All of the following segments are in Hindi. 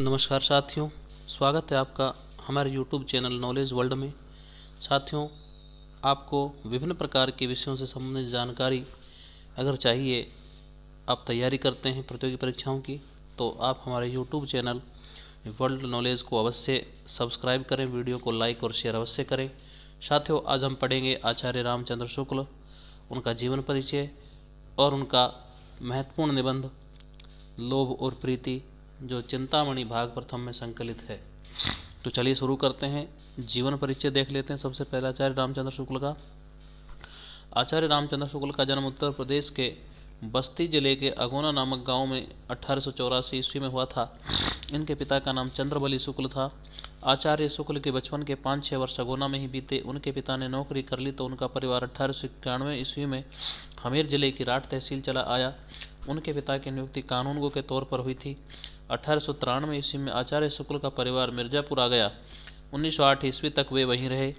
नमस्कार साथियों, स्वागत है आपका हमारे YouTube चैनल नॉलेज वर्ल्ड में। साथियों, आपको विभिन्न प्रकार के विषयों से संबंधित जानकारी अगर चाहिए, आप तैयारी करते हैं प्रतियोगी परीक्षाओं की, तो आप हमारे YouTube चैनल वर्ल्ड नॉलेज को अवश्य सब्सक्राइब करें, वीडियो को लाइक और शेयर अवश्य करें। साथियों, आज हम पढ़ेंगे आचार्य रामचंद्र शुक्ल, उनका जीवन परिचय और उनका महत्वपूर्ण निबंध लोभ और प्रीति, जो चिंतामणि भाग प्रथम में संकलित है। तो चलिए शुरू करते हैं। जीवन परिचय देख लेते हैं। सबसे पहले आचार्य रामचंद्र शुक्ल का। आचार्य रामचंद्र शुक्ल का जन्म उत्तर प्रदेश के बस्ती जिले के अगोना नामक गांव में 1884 ईस्वी में हुआ था। इनके पिता का नाम चंद्रबली शुक्ल था। आचार्य शुक्ल के बचपन के 5-6 वर्ष अगोना में ही बीते। उनके पिता ने नौकरी कर ली तो उनका परिवार 1891 ईस्वी में हमीर जिले की राठ तहसील चला आया। उनके पिता की नियुक्ति कानूनगो के तौर पर हुई थी। 1893 ईस्वी में आचार्य शुक्ल का परिवार मिर्जापुर आ गया। 1908 ईस्वी तक वे वहीं रहे।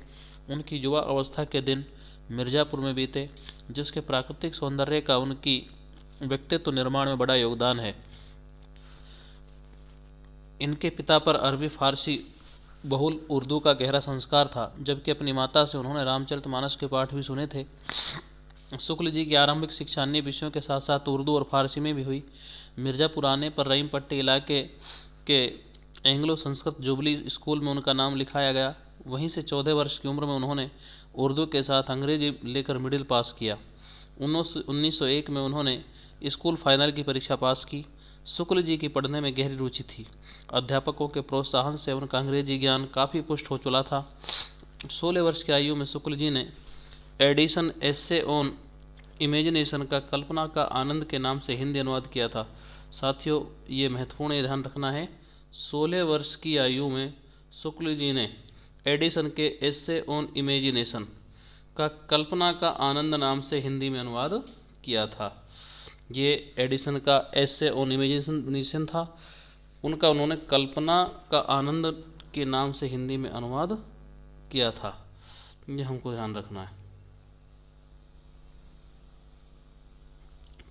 उनकी युवा अवस्था के दिन मिर्जापुर में बीते, जिसके प्राकृतिक सौंदर्य का उनकी व्यक्तित्व निर्माण में बड़ा योगदान है। इनके पिता पर अरबी फारसी बहुल उर्दू का गहरा संस्कार था, जबकि अपनी माता से उन्होंने रामचरितमानस के पाठ भी सुने थे। शुक्ल जी की आरंभिक शिक्षा अन्य विषयों के साथ साथ उर्दू और फारसी में भी हुई। मिर्जापुर आने पर रहीम पट्टी इलाके के एंग्लो संस्कृत जुबली स्कूल में उनका नाम लिखाया गया। वहीं से 14 वर्ष की उम्र में उन्होंने उर्दू के साथ अंग्रेजी लेकर मिडिल पास किया। 1901 में उन्होंने स्कूल फाइनल की परीक्षा पास की। शुक्ल जी की पढ़ने में गहरी रुचि थी। अध्यापकों के प्रोत्साहन से उनका अंग्रेजी ज्ञान काफ़ी पुष्ट हो चुका था। 16 वर्ष की आयु में शुक्ल जी ने एडिशन एसे ऑन इमेजिनेशन का कल्पना का आनंद के नाम से हिंदी अनुवाद किया था। साथियों, ये महत्वपूर्ण ध्यान रखना है। 16 वर्ष की आयु में शुक्ल जी ने एडिशन के एसे ऑन इमेजिनेशन का कल्पना का आनंद नाम से हिंदी में अनुवाद किया था। ये एडिशन का एसे ऑन इमेजिनेशन था, उनका उन्होंने कल्पना का आनंद के नाम से हिंदी में अनुवाद किया था। ये हमको ध्यान रखना है।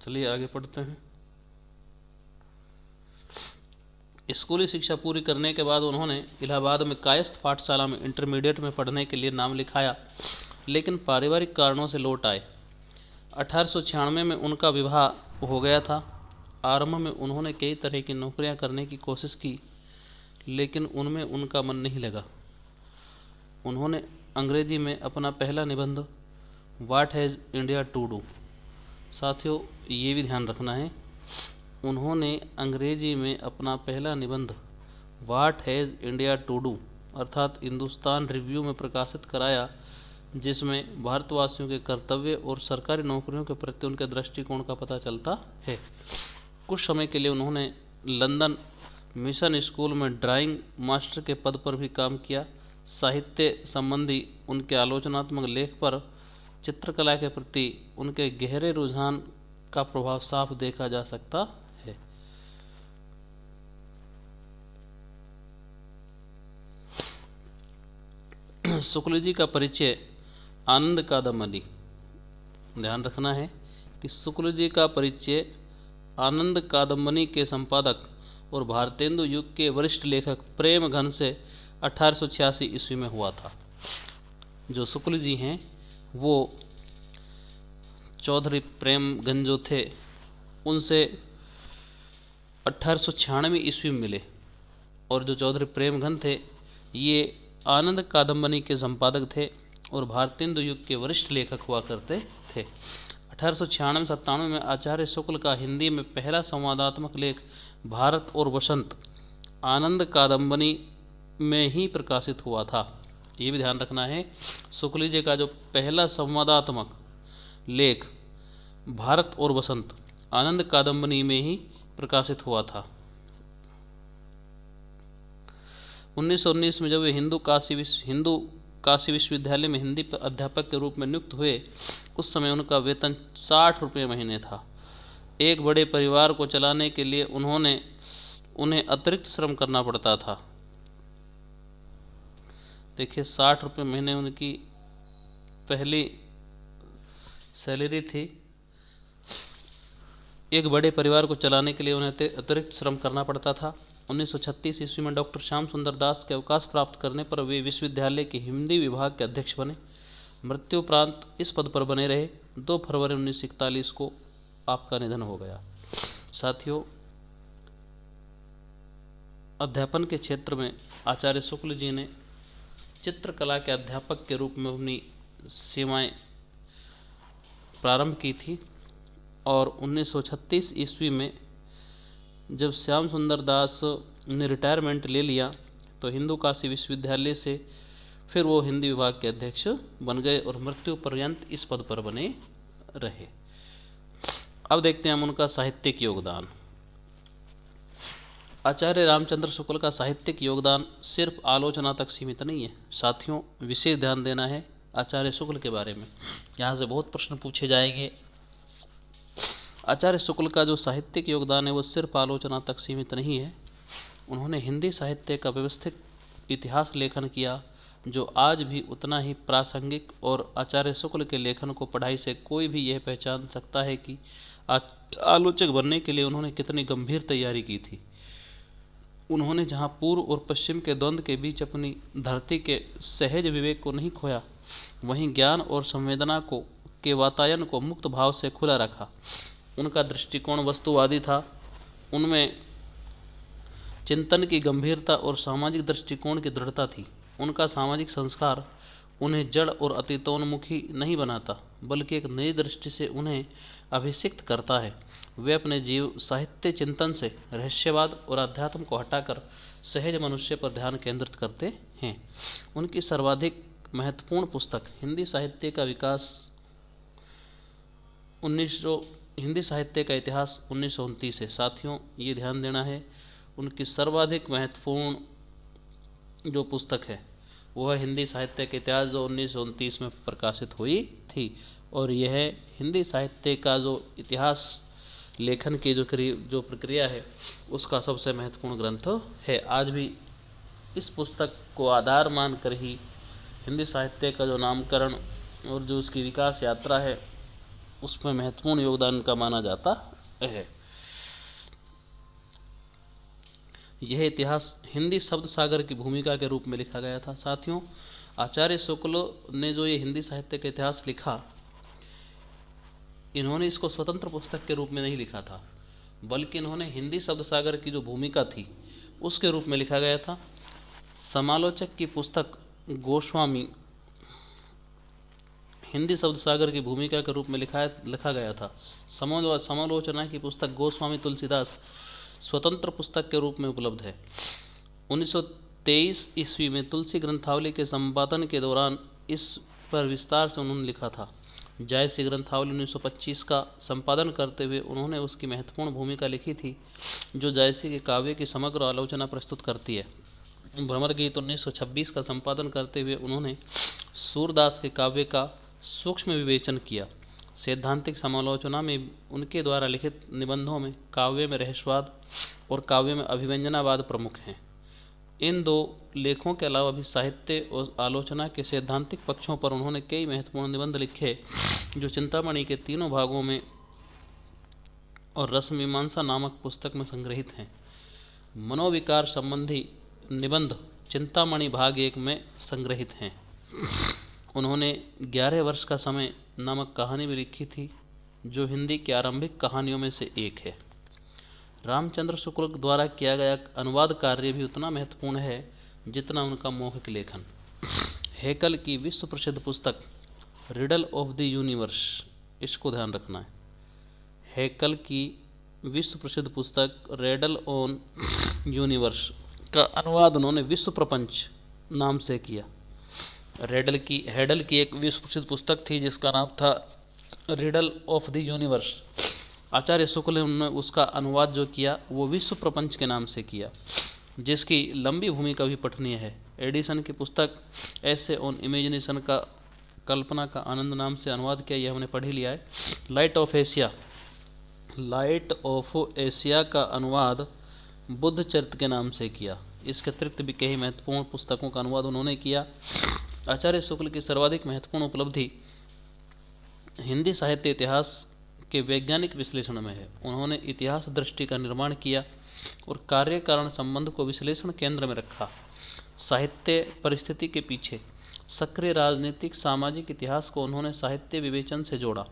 चलिए आगे पढ़ते हैं। स्कूली शिक्षा पूरी करने के बाद उन्होंने इलाहाबाद में कायस्थ पाठशाला में इंटरमीडिएट में पढ़ने के लिए नाम लिखाया, लेकिन पारिवारिक कारणों से लौट आए। 1896 में उनका विवाह हो गया था। आरंभ में उन्होंने कई तरह की नौकरियां करने की कोशिश की, लेकिन उनमें उनका मन नहीं लगा। उन्होंने अंग्रेजी में अपना पहला निबंध what has India to do, साथियों ये भी ध्यान रखना है, उन्होंने अंग्रेजी में अपना पहला निबंध what has India to do अर्थात हिंदुस्तान रिव्यू में प्रकाशित कराया, जिसमें भारतवासियों के कर्तव्य और सरकारी नौकरियों के प्रति उनके दृष्टिकोण का पता चलता है। कुछ समय के लिए उन्होंने लंदन मिशन स्कूल में ड्राइंग मास्टर के पद पर भी काम किया। साहित्य संबंधी उनके आलोचनात्मक लेख पर चित्रकला के प्रति उनके गहरे रुझान का प्रभाव साफ देखा जा सकता है। शुक्ल जी का परिचय आनंद कादम्बनी, ध्यान रखना है कि शुक्ल जी का परिचय आनंद कादम्बनी के संपादक और भारतेंदु युग के वरिष्ठ लेखक प्रेम घन से 1886 ईस्वी में हुआ था। जो शुक्ल जी हैं वो चौधरी प्रेमघन जो थे उनसे 1896 ईस्वी में मिले, और जो चौधरी प्रेमघन थे ये आनंद कादम्बनी के संपादक थे और भारतेंदु युग के वरिष्ठ लेखक हुआ करते थे। 1896-97 में आचार्य शुक्ल का हिंदी में पहला संवादात्मक लेख भारत और वसंत आनंद कादम्बनी में ही प्रकाशित हुआ था। ये भी ध्यान रखना है, शुक्ल जी का जो पहला संवादात्मक लेख भारत और वसंत आनंद कादम्बनी में ही प्रकाशित हुआ था। 1919 में जब वे हिंदू काशी विश्वविद्यालय में हिंदी अध्यापक के रूप में नियुक्त हुए, उस समय उनका वेतन 60 रुपये महीने था। एक बड़े परिवार को चलाने के लिए उन्हें अतिरिक्त श्रम करना पड़ता था। देखिए, 60 रुपये महीने उनकी पहली सैलरी थी। एक बड़े परिवार को चलाने के लिए उन्हें अतिरिक्त श्रम करना पड़ता था। 1936 ईस्वी में डॉक्टर श्याम सुंदर दास के अवकाश प्राप्त करने पर वे विश्वविद्यालय के हिंदी विभाग के अध्यक्ष बने। मृत्यु उपरांत इस पद पर बने रहे। 2 फरवरी 1941 को आपका निधन हो गया। साथियों, अध्यापन के क्षेत्र में आचार्य शुक्ल जी ने चित्रकला के अध्यापक के रूप में अपनी सेवाएं प्रारंभ की थी और 1936 ईस्वी में जब श्याम सुंदर दास ने रिटायरमेंट ले लिया तो हिंदू काशी विश्वविद्यालय से फिर वो हिंदी विभाग के अध्यक्ष बन गए और मृत्यु पर्यंत इस पद पर बने रहे। अब देखते हैं हम उनका साहित्यिक योगदान। आचार्य रामचंद्र शुक्ल का साहित्यिक योगदान सिर्फ आलोचना तक सीमित नहीं है। साथियों, विशेष ध्यान देना है आचार्य शुक्ल के बारे में, यहाँ से बहुत प्रश्न पूछे जाएंगे। आचार्य शुक्ल का जो साहित्यिक योगदान है वो सिर्फ आलोचना तक सीमित नहीं है। उन्होंने हिंदी साहित्य का व्यवस्थित इतिहास लेखन किया जो आज भी उतना ही प्रासंगिक, और आचार्य शुक्ल के लेखन को पढ़ाई से कोई भी यह पहचान सकता है कि आलोचक बनने के लिए उन्होंने कितनी गंभीर तैयारी की थी। उन्होंने जहाँ पूर्व और पश्चिम के द्वंद्व के बीच अपनी धरती के सहज विवेक को नहीं खोया, वहीं ज्ञान और संवेदना के वातायन को मुक्त भाव से खुला रखा। उनका दृष्टिकोण वस्तुवादी था। उनमें चिंतन की गंभीरता और सामाजिक दृष्टिकोण की दृढ़ता थी। उनका सामाजिक संस्कार उन्हें जड़ और अतीतोन्मुखी नहीं बनाता, बल्कि एक नई दृष्टि से उन्हें अभिषिक्त करता है। वे अपने जीव साहित्य चिंतन से रहस्यवाद और अध्यात्म को हटाकर सहज मनुष्य पर ध्यान केंद्रित करते हैं। उनकी सर्वाधिक महत्वपूर्ण पुस्तक हिंदी साहित्य का विकास हिंदी साहित्य का इतिहास 1929 है। साथियों, ये ध्यान देना है, उनकी सर्वाधिक महत्वपूर्ण जो पुस्तक है वह हिंदी साहित्य का इतिहास जो 1929 में प्रकाशित हुई थी, और यह हिंदी साहित्य का जो इतिहास लेखन की जो प्रक्रिया है उसका सबसे महत्वपूर्ण ग्रंथ है। आज भी इस पुस्तक को आधार मानकर ही हिंदी साहित्य का जो नामकरण और जो उसकी विकास यात्रा है उसमें महत्वपूर्ण योगदान का माना जाता है। यह इतिहास हिंदी शब्द सागर की भूमिका के रूप में लिखा गया था। साथियों, आचार्य शुक्ल ने जो ये हिंदी साहित्य का इतिहास लिखा, इन्होंने इसको स्वतंत्र पुस्तक के रूप में नहीं लिखा था, बल्कि इन्होंने हिंदी शब्द सागर की जो भूमिका थी उसके रूप में लिखा गया था। समालोचक की पुस्तक गोस्वामी हिंदी शब्द सागर की भूमिका के रूप में लिखा गया था। समालोचना की पुस्तक गोस्वामी तुलसीदास स्वतंत्र पुस्तक के रूप में उपलब्ध है। 1923 ईस्वी में तुलसी ग्रंथावली के संपादन के दौरान इस पर विस्तार से उन्होंने लिखा था। जायसी ग्रंथावली 1925 का संपादन करते हुए उन्होंने उसकी महत्वपूर्ण भूमिका लिखी थी, जो जायसी के काव्य की समग्र आलोचना प्रस्तुत करती है। भ्रमर गीत 1926 का संपादन करते हुए उन्होंने सूरदास के काव्य का सूक्ष्म विवेचन किया। सैद्धांतिक समालोचना में उनके द्वारा लिखित निबंधों में काव्य में रहस्यवाद और काव्य में अभिव्यंजनावाद प्रमुख हैं। इन दो लेखों के अलावा भी साहित्य और आलोचना के सैद्धांतिक पक्षों पर उन्होंने कई महत्वपूर्ण निबंध लिखे, जो चिंतामणि के तीनों भागों में और रसमीमांसा नामक पुस्तक में संग्रहित हैं। मनोविकार संबंधी निबंध चिंतामणि भाग 1 में संग्रहित हैं। उन्होंने 11 वर्ष का समय नामक कहानी भी लिखी थी, जो हिंदी की आरंभिक कहानियों में से एक है। रामचंद्र शुक्ल द्वारा किया गया अनुवाद कार्य भी उतना महत्वपूर्ण है जितना उनका मौखिक लेखन। हेकल की विश्व प्रसिद्ध पुस्तक रिडल ऑफ द यूनिवर्स, इसको ध्यान रखना है। हेकल की विश्व प्रसिद्ध पुस्तक रेडल ऑन यूनिवर्स का अनुवाद उन्होंने विश्व प्रपंच नाम से किया। हेडल की एक विश्व प्रसिद्ध पुस्तक थी जिसका नाम था रिडल ऑफ द यूनिवर्स। आचार्य शुक्ल ने उसका अनुवाद जो किया वो विश्व प्रपंच के नाम से किया, जिसकी लंबी भूमिका भी पठनीय है। एडिसन की पुस्तक ऐसे ऑन इमेजिनेशन का कल्पना का आनंद नाम से अनुवाद किया, यह हमने पढ़ ही लिया है। लाइट ऑफ एशिया का अनुवाद बुद्ध चरित्र के नाम से किया। इसके अतिरिक्त भी कई महत्वपूर्ण पुस्तकों का अनुवाद उन्होंने किया। आचार्य शुक्ल की सर्वाधिक महत्वपूर्ण उपलब्धि हिंदी साहित्य इतिहास के वैज्ञानिक विश्लेषण में है। उन्होंने इतिहास दृष्टि का निर्माण किया और कार्य कारण संबंध को विश्लेषण केंद्र में रखा। साहित्य परिस्थिति के पीछे सक्रिय राजनीतिक सामाजिक इतिहास को उन्होंने साहित्य विवेचन से जोड़ा।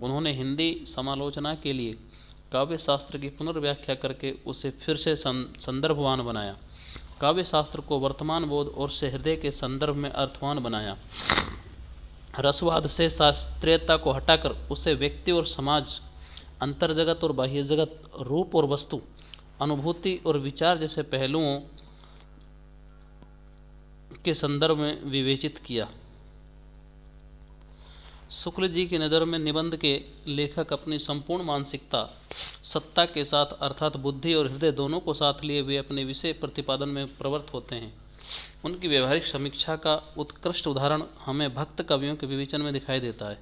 उन्होंने हिंदी समालोचना के लिए काव्य शास्त्र की पुनर्व्याख्या करके उसे फिर से संदर्भवान बनाया। काव्य शास्त्र को वर्तमान बोध और सहृदय के संदर्भ में अर्थवान बनाया। रसवाद से शास्त्रीयता को हटाकर उसे व्यक्ति और समाज, अंतर्जगत और बाह्य जगत, रूप और वस्तु, अनुभूति और विचार जैसे पहलुओं के संदर्भ में विवेचित किया। शुक्ल जी की नज़र में निबंध के लेखक अपनी संपूर्ण मानसिकता, सत्ता के साथ अर्थात बुद्धि और हृदय दोनों को साथ लिए वे अपने विषय प्रतिपादन में प्रवृत्त होते हैं। उनकी व्यवहारिक समीक्षा का उत्कृष्ट उदाहरण हमें भक्त कवियों के विवेचन में दिखाई देता है।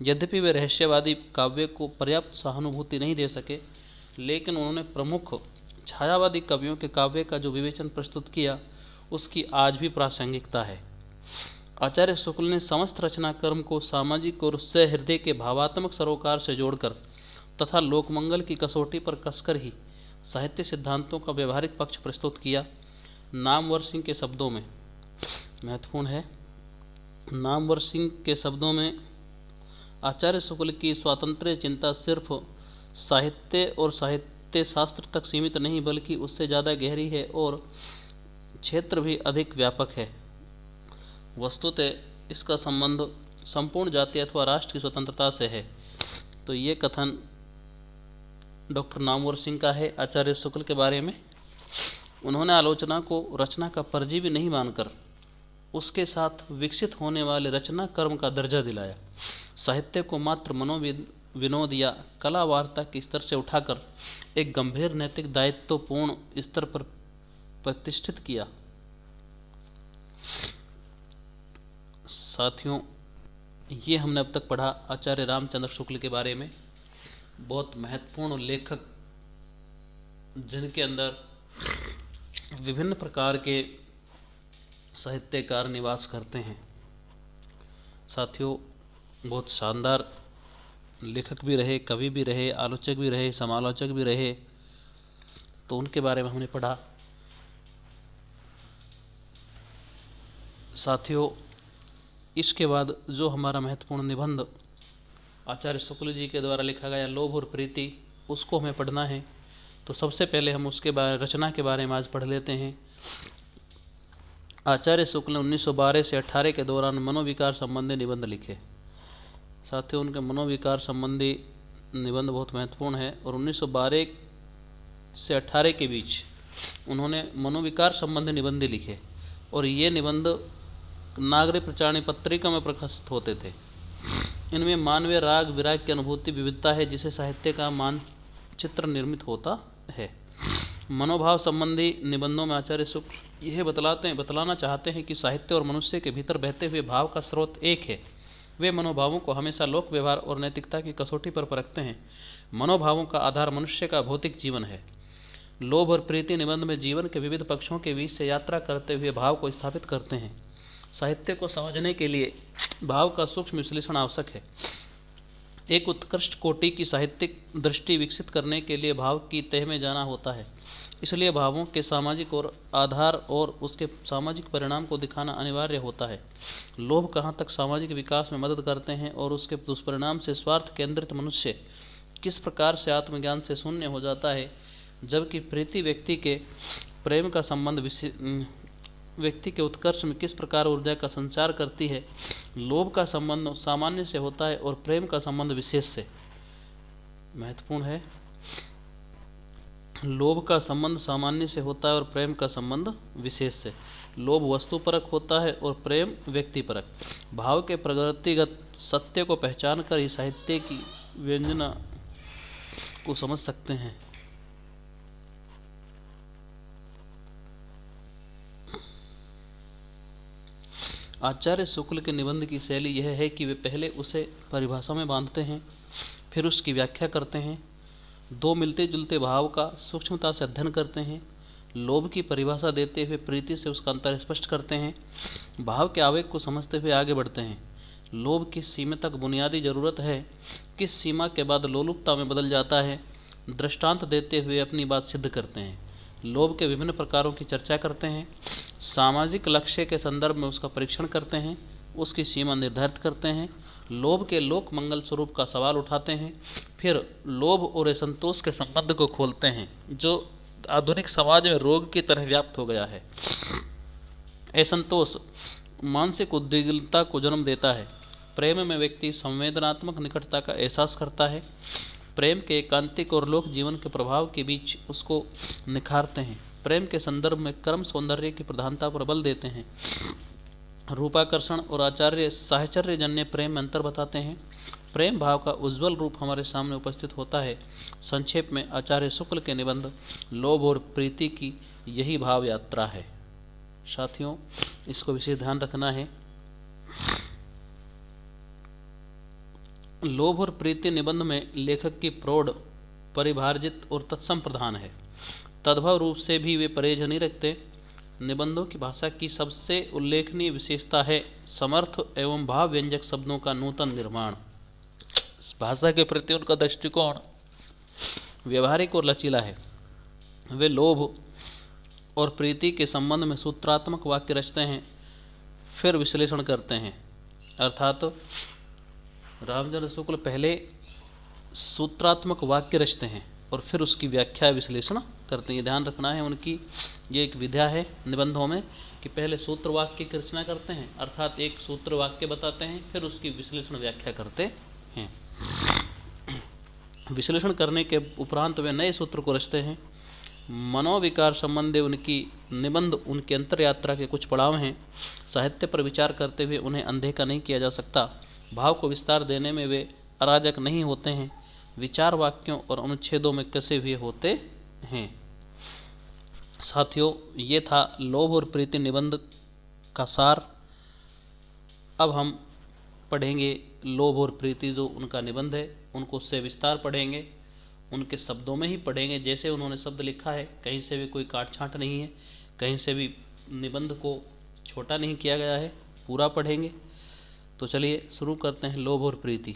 यद्यपि वे रहस्यवादी काव्य को पर्याप्त सहानुभूति नहीं दे सके, लेकिन उन्होंने प्रमुख छायावादी कवियों के काव्य का जो विवेचन प्रस्तुत किया उसकी आज भी प्रासंगिकता है। आचार्य शुक्ल ने समस्त रचना कर्म को सामाजिक और सहृदय के भावात्मक सरोकार से जोड़कर तथा लोकमंगल की कसौटी पर कसकर ही साहित्य सिद्धांतों का व्यवहारिक पक्ष प्रस्तुत किया। नामवर सिंह के शब्दों में, महत्वपूर्ण है, नामवर सिंह के शब्दों में आचार्य शुक्ल की स्वातंत्र्य चिंता सिर्फ साहित्य और साहित्य शास्त्र तक सीमित नहीं बल्कि उससे ज़्यादा गहरी है और क्षेत्र भी अधिक व्यापक है। वस्तुतः इसका संबंध संपूर्ण जाति अथवा राष्ट्र की स्वतंत्रता से है। तो ये कथन डॉक्टर नामवर सिंह का है आचार्य शुक्ल के बारे में। उन्होंने आलोचना को रचना का परजीवी नहीं मानकर उसके साथ विकसित होने वाले रचना कर्म का दर्जा दिलाया। साहित्य को मात्र मनोविनोद या कला वार्ता के स्तर से उठाकर एक गंभीर नैतिक दायित्वपूर्ण स्तर पर प्रतिष्ठित किया। साथियों, ये हमने अब तक पढ़ा आचार्य रामचंद्र शुक्ल के बारे में। बहुत महत्वपूर्ण लेखक जिनके अंदर विभिन्न प्रकार के साहित्यकार निवास करते हैं। साथियों, बहुत शानदार लेखक भी रहे, कवि भी रहे, आलोचक भी रहे, समालोचक भी रहे, तो उनके बारे में हमने पढ़ा। साथियों, इसके बाद जो हमारा महत्वपूर्ण निबंध आचार्य शुक्ल जी के द्वारा लिखा गया लोभ और प्रीति, उसको हमें पढ़ना है। तो सबसे पहले हम उसके बारे रचना के बारे में आज पढ़ लेते हैं। आचार्य शुक्ल ने 1912 से 18 के दौरान मनोविकार संबंधी निबंध लिखे। साथियों, उनके मनोविकार संबंधी निबंध बहुत महत्वपूर्ण है और 1912 से 18 के बीच उन्होंने मनोविकार संबंधी निबंध लिखे और ये निबंध नागरिक प्रचारणी पत्रिका में प्रकाशित होते थे। इनमें मानवीय राग विराग की अनुभूति विविधता है जिसे साहित्य का मानचित्र निर्मित होता है। मनोभाव संबंधी निबंधों में आचार्य शुक्ल यह बतलाना चाहते हैं कि साहित्य और मनुष्य के भीतर बहते हुए भाव का स्रोत एक है। वे मनोभावों को हमेशा लोक व्यवहार और नैतिकता की कसौटी पर परखते हैं। मनोभावों का आधार मनुष्य का भौतिक जीवन है। लोभ और प्रीति निबंध में जीवन के विविध पक्षों के बीच से यात्रा करते हुए भाव को स्थापित करते हैं। साहित्य को समझने के लिए भाव का सूक्ष्म विश्लेषण आवश्यक है। एक उत्कृष्ट कोटि की साहित्यिक दृष्टि विकसित करने के लिए भाव की तह में जाना होता है। इसलिए भावों के सामाजिक और आधार और उसके सामाजिक परिणाम को दिखाना अनिवार्य होता है। लोभ कहाँ तक सामाजिक विकास में मदद करते हैं और उसके दुष्परिणाम से स्वार्थ केंद्रित मनुष्य किस प्रकार से आत्मज्ञान से शून्य हो जाता है, जबकि प्रीति व्यक्ति के प्रेम का संबंध व्यक्ति के उत्कर्ष में किस प्रकार ऊर्जा का संचार करती है। लोभ का संबंध सामान्य से होता है और प्रेम का संबंध विशेष से। महत्वपूर्ण है, लोभ का संबंध सामान्य से होता है और प्रेम का संबंध विशेष से। लोभ वस्तुपरक होता है और प्रेम व्यक्तिपरक। भाव के प्रगतिगत सत्य को पहचान कर ही साहित्य की व्यंजना को समझ सकते हैं। आचार्य शुक्ल के निबंध की शैली यह है कि वे पहले उसे परिभाषा में बांधते हैं, फिर उसकी व्याख्या करते हैं। दो मिलते जुलते भाव का सूक्ष्मता से अध्ययन करते हैं। लोभ की परिभाषा देते हुए प्रीति से उसका अंतर स्पष्ट करते हैं। भाव के आवेग को समझते हुए आगे बढ़ते हैं। लोभ किस सीमा तक बुनियादी जरूरत है, किस सीमा के बाद लोलुपता में बदल जाता है, दृष्टांत देते हुए अपनी बात सिद्ध करते हैं। लोभ के विभिन्न प्रकारों की चर्चा करते हैं। सामाजिक लक्ष्य के संदर्भ में उसका परीक्षण करते हैं, उसकी सीमा निर्धारित करते हैं। लोभ के लोक मंगल स्वरूप का सवाल उठाते हैं। फिर लोभ और असंतोष के संबंध को खोलते हैं, जो आधुनिक समाज में रोग की तरह व्याप्त हो गया है। असंतोष मानसिक उद्विग्नता को जन्म देता है। प्रेम में व्यक्ति संवेदनात्मक निकटता का एहसास करता है। प्रेम के एकांतिक और लोक जीवन के प्रभाव के बीच उसको निखारते हैं। प्रेम के संदर्भ में कर्म सौंदर्य की प्रधानता पर बल देते हैं। रूपाकर्षण और आचार्य साहचर्य जन्य प्रेम में अंतर बताते हैं। प्रेम भाव का उज्ज्वल रूप हमारे सामने उपस्थित होता है। संक्षेप में आचार्य शुक्ल के निबंध लोभ और प्रीति की यही भाव यात्रा है। साथियों, इसको विशेष ध्यान रखना है। लोभ और प्रीति निबंध में लेखक की प्रौढ़, परिभार्जित और तत्सम प्रधान है। तद्भव रूप से भी वे परहेज नहीं रखते। निबंधों की भाषा की सबसे उल्लेखनीय विशेषता है समर्थ एवं भाव व्यंजक शब्दों का नूतन निर्माण। भाषा के प्रति उनका दृष्टिकोण व्यवहारिक और लचीला है। वे लोभ और प्रीति के संबंध में सूत्रात्मक वाक्य रचते हैं, फिर विश्लेषण करते हैं। अर्थात रामचंद्र शुक्ल पहले सूत्रात्मक वाक्य रचते हैं और फिर उसकी व्याख्या विश्लेषण करते हैं। ये ध्यान रखना है, उनकी ये एक विधा है निबंधों में कि पहले सूत्र वाक्य की रचना करते हैं, अर्थात एक सूत्र वाक्य बताते हैं, फिर उसकी विश्लेषण व्याख्या करते हैं। विश्लेषण करने के उपरांत वे नए सूत्र को रचते हैं। मनोविकार संबंधी उनकी निबंध उनके अंतर यात्रा के कुछ पड़ाव हैं। साहित्य पर विचार करते हुए उन्हें अनदेखा नहीं किया जा सकता। भाव को विस्तार देने में वे अराजक नहीं होते हैं, विचार वाक्यों और अनुच्छेदों में कसे हुए होते हैं। साथियों, ये था लोभ और प्रीति निबंध का सार। अब हम पढ़ेंगे लोभ और प्रीति, जो उनका निबंध है उनको उससे विस्तार पढ़ेंगे, उनके शब्दों में ही पढ़ेंगे जैसे उन्होंने शब्द लिखा है। कहीं से भी कोई काट छांट नहीं है, कहीं से भी निबंध को छोटा नहीं किया गया है, पूरा पढ़ेंगे। तो चलिए शुरू करते हैं। लोभ और प्रीति।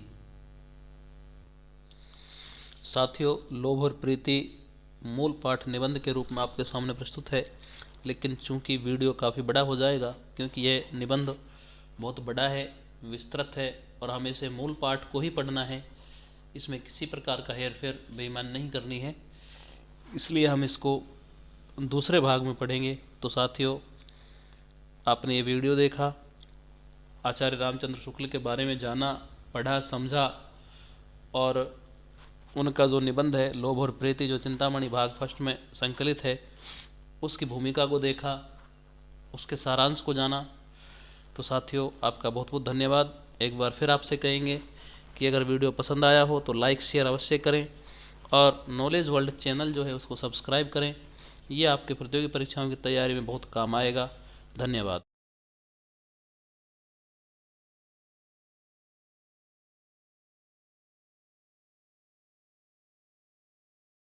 साथियों, लोभ और प्रीति मूल पाठ निबंध के रूप में आपके सामने प्रस्तुत है, लेकिन चूंकि वीडियो काफ़ी बड़ा हो जाएगा, क्योंकि यह निबंध बहुत बड़ा है, विस्तृत है और हमें इसे मूल पाठ को ही पढ़ना है, इसमें किसी प्रकार का हेरफेर बेईमान नहीं करनी है, इसलिए हम इसको दूसरे भाग में पढ़ेंगे। तो साथियों, आपने ये वीडियो देखा, आचार्य रामचंद्र शुक्ल के बारे में जाना, पढ़ा, समझा और उनका जो निबंध है लोभ और प्रीति, जो चिंतामणि भाग फर्स्ट में संकलित है, उसकी भूमिका को देखा, उसके सारांश को जाना। तो साथियों, आपका बहुत बहुत धन्यवाद। एक बार फिर आपसे कहेंगे कि अगर वीडियो पसंद आया हो तो लाइक शेयर अवश्य करें और नॉलेज वर्ल्ड चैनल जो है उसको सब्सक्राइब करें। ये आपके प्रतियोगी परीक्षाओं की तैयारी में बहुत काम आएगा। धन्यवाद।